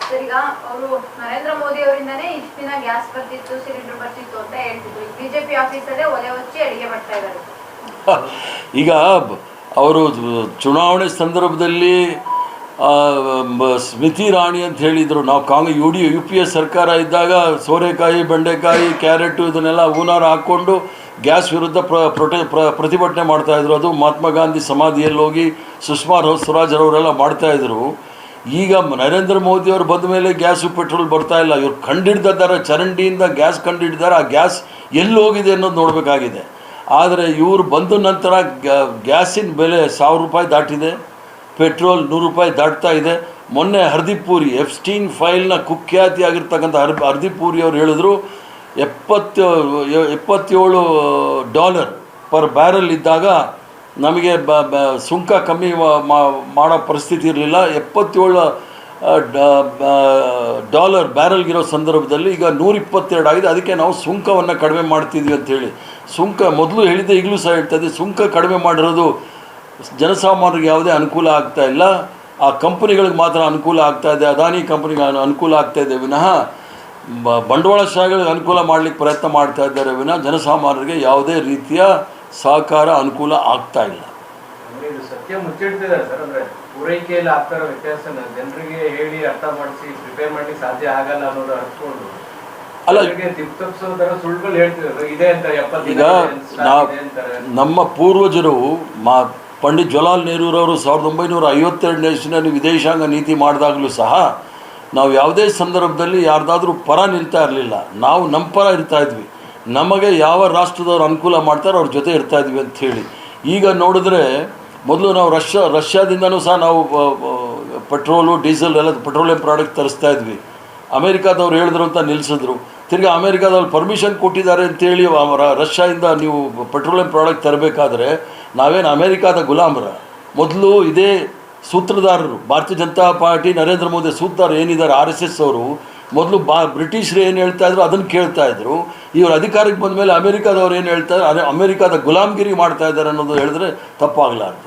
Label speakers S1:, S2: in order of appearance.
S1: Sir, ಈಗ ಅವರು ನರೇಂದ್ರ ಮೋದಿ ಅವರಿಂದನೇ ಇಷ್ಟು ದಿನ ಗ್ಯಾಸ್ ಬರ್ತಿತ್ತು, ಸಿಲಿಂಡರ್ ಬರ್ತಿತ್ತು ಅಂತ ಹೇಳ್ತಿದ್ರು. ಬಿಜೆಪಿ ಆಫೀಸಲ್ಲೇ ಒಲೆ ಹಚ್ಚಿ ಅಡಿಗೆ ಮಾಡ್ತಾ ಇದ್ದಾರೆ.
S2: ಈಗ ಅವರು ಚುನಾವಣೆ ಸಂದರ್ಭದಲ್ಲಿ ಸ್ಮೃತಿ ಇರಾನಿ ಅಂತ ಹೇಳಿದರು. ನಾವು ಯು ಪಿ ಎ ಸರ್ಕಾರ ಇದ್ದಾಗ ಸೋರೆಕಾಯಿ, ಬೆಂಡೆಕಾಯಿ, ಕ್ಯಾರೆಟು ಇದನ್ನೆಲ್ಲ ಹೂನಾರ ಹಾಕ್ಕೊಂಡು ಗ್ಯಾಸ್ ವಿರುದ್ಧ ಪ್ರತಿಭಟನೆ ಮಾಡ್ತಾಯಿದ್ರು. ಅದು ಮಹಾತ್ಮ ಗಾಂಧಿ ಸಮಾಧಿಯಲ್ಲಿ ಹೋಗಿ ಸುಷ್ಮಾ ಸ್ವರಾಜ್ ಅವರೆಲ್ಲ ಮಾಡ್ತಾಯಿದ್ರು. ಈಗ ನರೇಂದ್ರ ಮೋದಿಯವರು ಬಂದ ಮೇಲೆ ಗ್ಯಾಸು ಪೆಟ್ರೋಲ್ ಬರ್ತಾಯಿಲ್ಲ. ಇವ್ರು ಕಂಡಿಡ್ದಿದ್ದಾರೆ, ಚರಂಡಿಯಿಂದ ಗ್ಯಾಸ್ ಕಂಡಿಡ್ತಾರೆ. ಆ ಗ್ಯಾಸ್ ಎಲ್ಲಿ ಹೋಗಿದೆ ಅನ್ನೋದು ನೋಡಬೇಕಾಗಿದೆ. ಆದರೆ ಇವರು ಬಂದ ನಂತರ ಗ್ಯಾಸಿನ ಬೆಲೆ 1000 ರೂಪಾಯಿ ದಾಟಿದೆ, ಪೆಟ್ರೋಲ್ 100 ರೂಪಾಯಿ ದಾಟ್ತಾ ಇದೆ. ಮೊನ್ನೆ ಹರ್ದೀಪ್ ಪೂರಿ, ಎಫ್ಸ್ಟೀನ್ ಫೈಲ್ನ ಕುಖ್ಯಾತಿಯಾಗಿರ್ತಕ್ಕಂಥ ಹರ್ದೀಪ್ ಪೂರಿ ಅವರು ಹೇಳಿದ್ರು $77 ಪರ್ ಬ್ಯಾರಲ್ ಇದ್ದಾಗ ನಮಗೆ ಸುಂಕ ಕಮ್ಮಿ ಮಾಡೋ ಪರಿಸ್ಥಿತಿ ಇರಲಿಲ್ಲ. $77 ಬ್ಯಾರಲ್ಗಿರೋ ಸಂದರ್ಭದಲ್ಲಿ ಈಗ 122 ಆಗಿದೆ. ಅದಕ್ಕೆ ನಾವು ಸುಂಕವನ್ನು ಕಡಿಮೆ ಮಾಡ್ತಿದ್ವಿ ಅಂಥೇಳಿ. ಸುಂಕ ಮೊದಲು ಹೇಳಿದ್ದೆ, ಈಗಲೂ ಸಹ ಹೇಳ್ತಾಯಿದ್ದೆ, ಸುಂಕ ಕಡಿಮೆ ಮಾಡಿರೋದು ಜನಸಾಮಾನ್ಯರಿಗೆ ಯಾವುದೇ ಅನುಕೂಲ ಆಗ್ತಾ ಇಲ್ಲ. ಆ ಕಂಪನಿಗಳಿಗೆ ಮಾತ್ರ ಅನುಕೂಲ ಆಗ್ತಾಯಿದೆ, ಅದಾನಿ ಕಂಪನಿಗೆ ಅನುಕೂಲ ಆಗ್ತಾಯಿದೆ ವಿನಃ ಬಂಡವಾಳಶಾಹಿಗಳಿಗೆ ಅನುಕೂಲ ಮಾಡಲಿಕ್ಕೆ ಪ್ರಯತ್ನ ಮಾಡ್ತಾ ಇದ್ದಾರೆ ವಿನಃ ಜನಸಾಮಾನ್ಯರಿಗೆ ಯಾವುದೇ ರೀತಿಯ ಸಹಕಾರ ಅನುಕೂಲ ಆಗ್ತಾ ಇಲ್ಲ.
S3: ಸತ್ಯ ಮುಚ್ಚಿಡ್ತಿದ್ದಾರೆ ಸರ್. ಅಂದರೆ ಪೂರೈಕೆಯಲ್ಲಿ ಆಗ್ತಾ ಇರೋ ವ್ಯತ್ಯಾಸನ ಜನರಿಗೆ ಹೇಳಿ ಅರ್ಥ ಮಾಡಿಸಿ ಪ್ರಿಪೇರ್ ಮಾಡಲಿಕ್ಕೆ ಸಾಧ್ಯ ಆಗಲ್ಲ ಅನ್ನೋದು ಅರ್ಥಕೊಂಡು
S2: ಅಲ್ಲ,
S3: ಸುಳ್ಳುಗಳು ಹೇಳ್ತಿದ್ದಾರೆ. ಇದೆ ಅಂತ
S2: ಈಗ ನಮ್ಮ ಪೂರ್ವಜರು ಪಂಡಿತ್ ಜವಾಹರ್ಲಾಲ್ ನೆಹರೂರವರು 1952ನೇ ಇಸ್ವಿನಲ್ಲಿ ವಿದೇಶಾಂಗ ನೀತಿ ಮಾಡಿದಾಗಲೂ ಸಹ ನಾವು ಯಾವುದೇ ಸಂದರ್ಭದಲ್ಲಿ ಯಾರ್ದಾದ್ರೂ ಪರ ನಿಲ್ತಾ ಇರಲಿಲ್ಲ. ನಾವು ನಮ್ಮ ಪರ ಇರ್ತಾಯಿದ್ವಿ. ನಮಗೆ ಯಾವ ರಾಷ್ಟ್ರದವ್ರು ಅನುಕೂಲ ಮಾಡ್ತಾರೆ ಅವ್ರ ಜೊತೆ ಇರ್ತಾಯಿದ್ವಿ ಅಂಥೇಳಿ. ಈಗ ನೋಡಿದ್ರೆ ಮೊದಲು ನಾವು ರಷ್ಯಾದಿಂದನೂ ಸಹ ನಾವು ಪೆಟ್ರೋಲು, ಡೀಸೆಲ್ ಎಲ್ಲ ಪೆಟ್ರೋಲಿಯಂ ಪ್ರಾಡಕ್ಟ್ ತರಿಸ್ತಾ ಇದ್ವಿ. ಅಮೇರಿಕಾದವ್ರು ಹೇಳಿದ್ರು ಅಂತ ನಿಲ್ಲಿಸಿದ್ರು. ತಿರ್ಗಿ ಅಮೇರಿಕಾದವ್ರು ಪರ್ಮಿಷನ್ ಕೊಟ್ಟಿದ್ದಾರೆ ಅಂತೇಳಿ ರಷ್ಯಾದಿಂದ ನೀವು ಪೆಟ್ರೋಲಿಯಂ ಪ್ರಾಡಕ್ಟ್ ತರಬೇಕಾದ್ರೆ ನಾವೇನು ಅಮೇರಿಕಾದ ಗುಲಾಮರ? ಮೊದಲು ಇದೇ ಸೂತ್ರಧಾರರು, ಭಾರತೀಯ ಜನತಾ ಪಾರ್ಟಿ, ನರೇಂದ್ರ ಮೋದಿ ಸೂತ್ರಧಾರರು ಏನಿದ್ದಾರೆ RSS ಅವರು, ಮೊದಲು ಬ್ರಿಟಿಷರು ಏನು ಹೇಳ್ತಾಯಿದ್ರು ಅದನ್ನು ಕೇಳ್ತಾಯಿದ್ರು. ಇವರು ಅಧಿಕಾರಕ್ಕೆ ಬಂದ ಮೇಲೆ ಅಮೇರಿಕಾದವ್ರು ಏನು ಹೇಳ್ತಾರೆ, ಅಮೇರಿಕಾದ ಗುಲಾಮ್ಗಿರಿ ಮಾಡ್ತಾ ಇದ್ದಾರೆ ಅನ್ನೋದು ಹೇಳಿದ್ರೆ ತಪ್ಪಾಗಲಾರ್ದು.